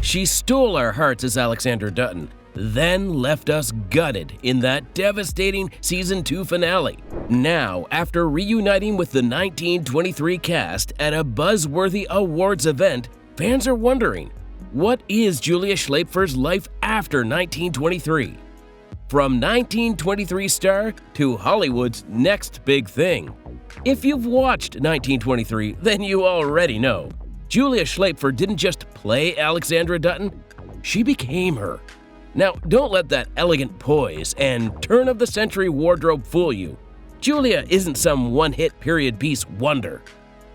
She stole our hearts as Alexandra Dutton, then left us gutted in that devastating Season 2 finale. Now, after reuniting with the 1923 cast at a buzzworthy awards event, fans are wondering, what is Julia Schlaepfer's life after 1923? From 1923 star to Hollywood's next big thing. If you've watched 1923, then you already know. Julia Schlaepfer didn't just play Alexandra Dutton, she became her. Now, don't let that elegant poise and turn-of-the-century wardrobe fool you. Julia isn't some one-hit period piece wonder.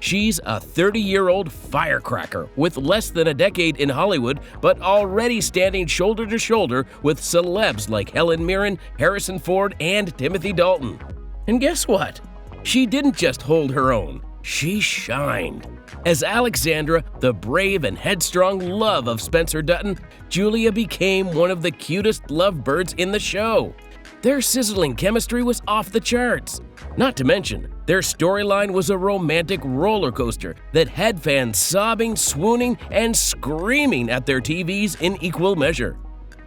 She's a 30-year-old firecracker with less than a decade in Hollywood, but already standing shoulder to shoulder with celebs like Helen Mirren, Harrison Ford, and Timothy Dalton. And guess what? She didn't just hold her own, she shined. As Alexandra, the brave and headstrong love of Spencer Dutton, Julia became one of the cutest lovebirds in the show. Their sizzling chemistry was off the charts. Not to mention, their storyline was a romantic roller coaster that had fans sobbing, swooning, and screaming at their TVs in equal measure.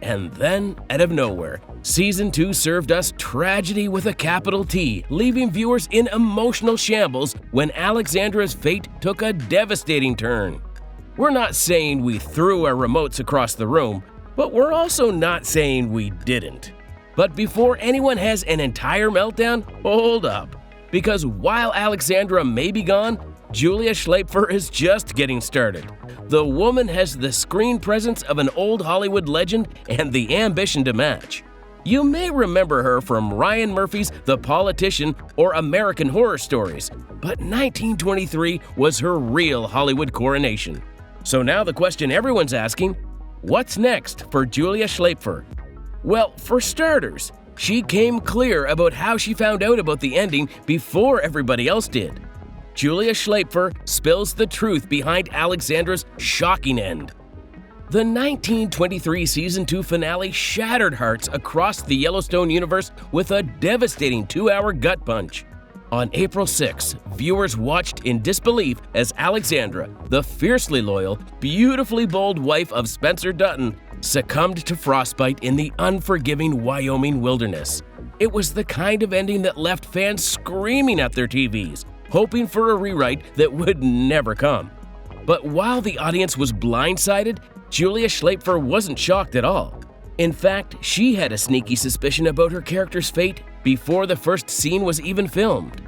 And then, out of nowhere, Season 2 served us tragedy with a capital T, leaving viewers in emotional shambles when Alexandra's fate took a devastating turn. We're not saying we threw our remotes across the room, but we're also not saying we didn't. But before anyone has an entire meltdown, hold up. Because while Alexandra may be gone, Julia Schlaepfer is just getting started. The woman has the screen presence of an old Hollywood legend and the ambition to match. You may remember her from Ryan Murphy's The Politician or American Horror Stories, but 1923 was her real Hollywood coronation. So now the question everyone's asking, what's next for Julia Schlaepfer? Well, for starters, she came clear about how she found out about the ending before everybody else did. Julia Schlaepfer spills the truth behind Alexandra's shocking end. The 1923 Season 2 finale shattered hearts across the Yellowstone universe with a devastating 2-hour gut punch. On April 6, viewers watched in disbelief as Alexandra, the fiercely loyal, beautifully bold wife of Spencer Dutton, succumbed to frostbite in the unforgiving Wyoming wilderness. It was the kind of ending that left fans screaming at their TVs, hoping for a rewrite that would never come. But while the audience was blindsided, Julia Schlaepfer wasn't shocked at all. In fact, she had a sneaky suspicion about her character's fate before the first scene was even filmed.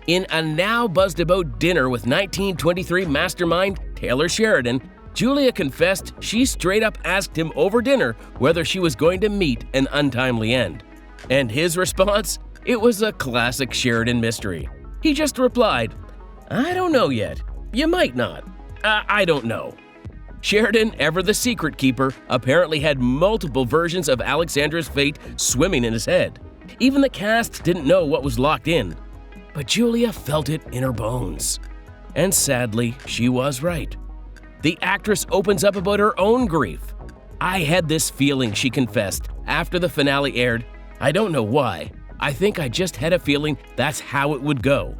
In a now buzzed-about dinner with 1923 mastermind Taylor Sheridan, Julia confessed she straight up asked him over dinner whether she was going to meet an untimely end. And his response? It was a classic Sheridan mystery. He just replied, "I don't know yet. You might not. I don't know." Sheridan, ever the secret keeper, apparently had multiple versions of Alexandra's fate swimming in his head. Even the cast didn't know what was locked in. But Julia felt it in her bones. And sadly, she was right. The actress opens up about her own grief. "I had this feeling," she confessed, after the finale aired. "I don't know why. I think I just had a feeling that's how it would go."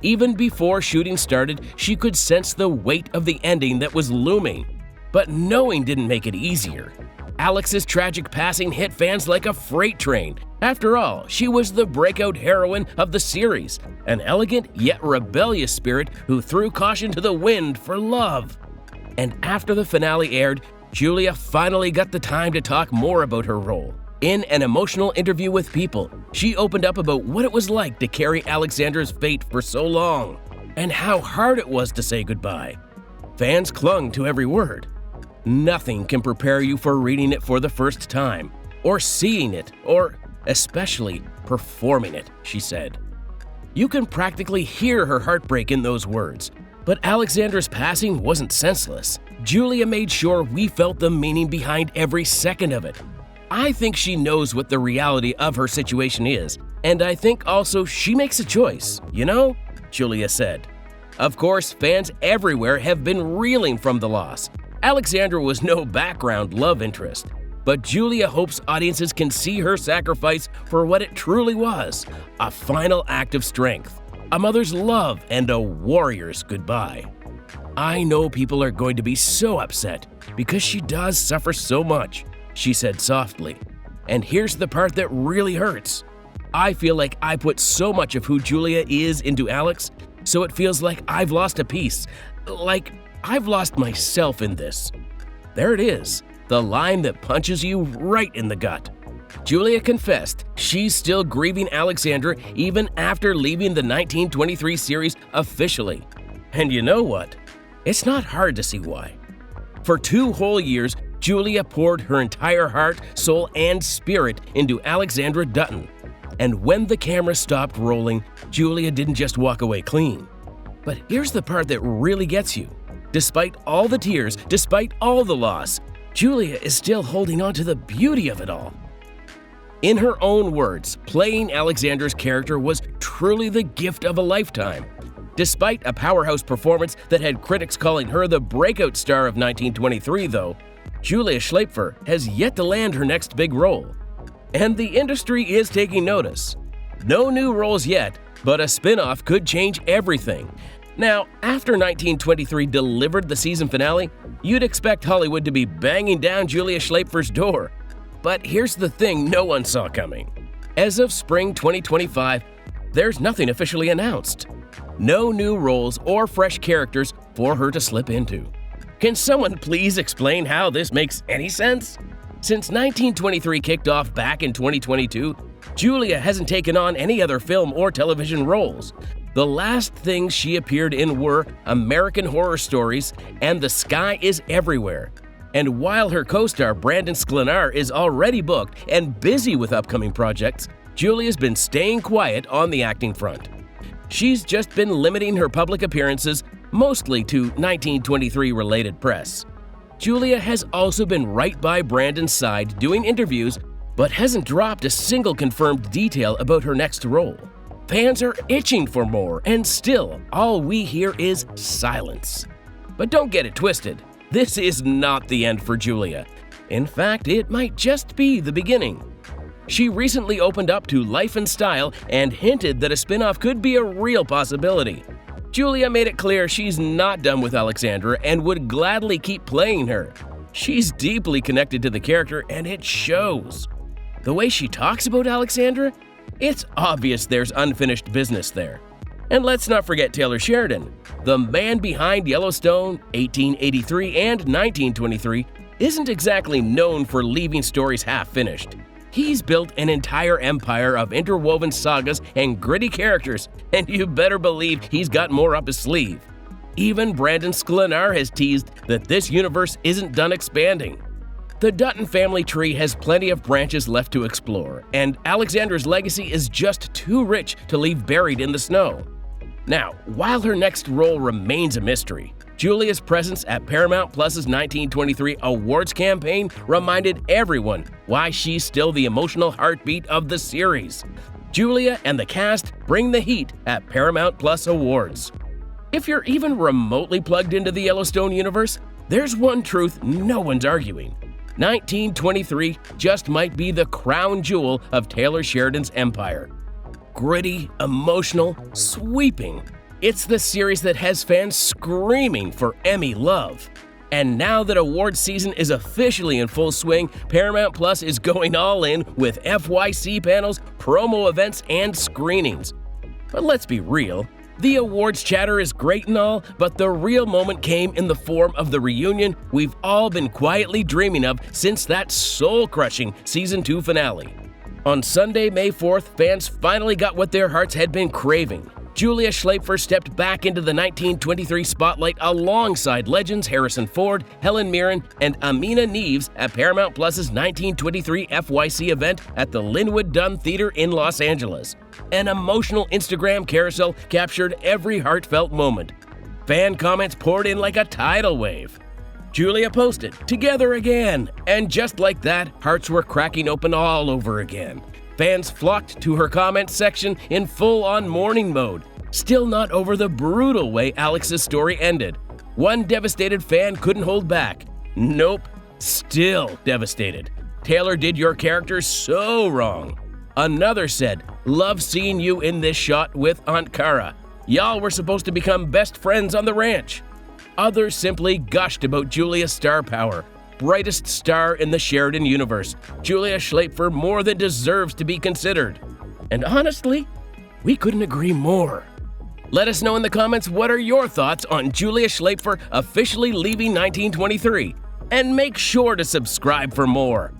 Even before shooting started, she could sense the weight of the ending that was looming. But knowing didn't make it easier. Alex's tragic passing hit fans like a freight train. After all, she was the breakout heroine of the series, an elegant yet rebellious spirit who threw caution to the wind for love. And after the finale aired, Julia finally got the time to talk more about her role. In an emotional interview with People, she opened up about what it was like to carry Alexandra's fate for so long, and how hard it was to say goodbye. Fans clung to every word. Nothing can prepare you for reading it for the first time, or seeing it, or especially performing it, she said. You can practically hear her heartbreak in those words. But Alexandra's passing wasn't senseless. Julia made sure we felt the meaning behind every second of it. I think she knows what the reality of her situation is, and I think also she makes a choice, you know? Julia said. Of course, fans everywhere have been reeling from the loss. Alexandra was no background love interest, but Julia hopes audiences can see her sacrifice for what it truly was, a final act of strength, a mother's love, and a warrior's goodbye. "I know people are going to be so upset because she does suffer so much," she said softly. "And here's the part that really hurts. I feel like I put so much of who Julia is into Alex, so it feels like I've lost a piece. Like I've lost myself in this." There it is, the line that punches you right in the gut. Julia confessed she's still grieving Alexandra even after leaving the 1923 series officially. And you know what? It's not hard to see why. For 2 whole years, Julia poured her entire heart, soul, and spirit into Alexandra Dutton. And when the camera stopped rolling, Julia didn't just walk away clean. But here's the part that really gets you. Despite all the tears, despite all the loss, Julia is still holding on to the beauty of it all. In her own words, playing Alexandra's character was truly the gift of a lifetime. Despite a powerhouse performance that had critics calling her the breakout star of 1923, though, Julia Schlaepfer has yet to land her next big role. And the industry is taking notice. No new roles yet, but a spin-off could change everything. Now, after 1923 delivered the season finale, you'd expect Hollywood to be banging down Julia Schlaepfer's door. But here's the thing no one saw coming. As of spring 2025, there's nothing officially announced. No new roles or fresh characters for her to slip into. Can someone please explain how this makes any sense? Since 1923 kicked off back in 2022, Julia hasn't taken on any other film or television roles. The last things she appeared in were American Horror Stories and The Sky is Everywhere. And while her co-star Brandon Sklenar is already booked and busy with upcoming projects, Julia's been staying quiet on the acting front. She's just been limiting her public appearances mostly to 1923-related press. Julia has also been right by Brandon's side doing interviews, but hasn't dropped a single confirmed detail about her next role. Fans are itching for more, and still, all we hear is silence. But don't get it twisted. This is not the end for Julia. In fact, it might just be the beginning. She recently opened up to Life and Style and hinted that a spin-off could be a real possibility. Julia made it clear she's not done with Alexandra and would gladly keep playing her. She's deeply connected to the character, and it shows. The way she talks about Alexandra, it's obvious there's unfinished business there. And let's not forget Taylor Sheridan. The man behind Yellowstone, 1883 and 1923, isn't exactly known for leaving stories half-finished. He's built an entire empire of interwoven sagas and gritty characters, and you better believe he's got more up his sleeve. Even Brandon Sklenar has teased that this universe isn't done expanding. The Dutton family tree has plenty of branches left to explore, and Alexandra's legacy is just too rich to leave buried in the snow. Now, while her next role remains a mystery, Julia's presence at Paramount Plus's 1923 awards campaign reminded everyone why she's still the emotional heartbeat of the series. Julia and the cast bring the heat at Paramount Plus Awards. If you're even remotely plugged into the Yellowstone universe, there's one truth no one's arguing. 1923 just might be the crown jewel of Taylor Sheridan's empire. Gritty, emotional, sweeping. It's the series that has fans screaming for Emmy love. And now that awards season is officially in full swing, Paramount Plus is going all in with FYC panels, promo events, and screenings. But let's be real. The awards chatter is great and all, but the real moment came in the form of the reunion we've all been quietly dreaming of since that soul-crushing Season 2 finale. On Sunday, May 4th, fans finally got what their hearts had been craving. Julia Schlaepfer stepped back into the 1923 spotlight alongside legends Harrison Ford, Helen Mirren, and Amina Neves at Paramount Plus's 1923 FYC event at the Linwood Dunn Theater in Los Angeles. An emotional Instagram carousel captured every heartfelt moment. Fan comments poured in like a tidal wave. Julia posted, "Together again," and just like that, hearts were cracking open all over again. Fans flocked to her comments section in full-on mourning mode, still not over the brutal way Alex's story ended. One devastated fan couldn't hold back. Nope, still devastated. "Taylor did your character so wrong." Another said, "Love seeing you in this shot with Aunt Cara. Y'all were supposed to become best friends on the ranch." Others simply gushed about Julia's star power. Brightest star in the Sheridan universe, Julia Schlaepfer more than deserves to be considered. And honestly, we couldn't agree more. Let us know in the comments what are your thoughts on Julia Schlaepfer officially leaving 1923. And make sure to subscribe for more.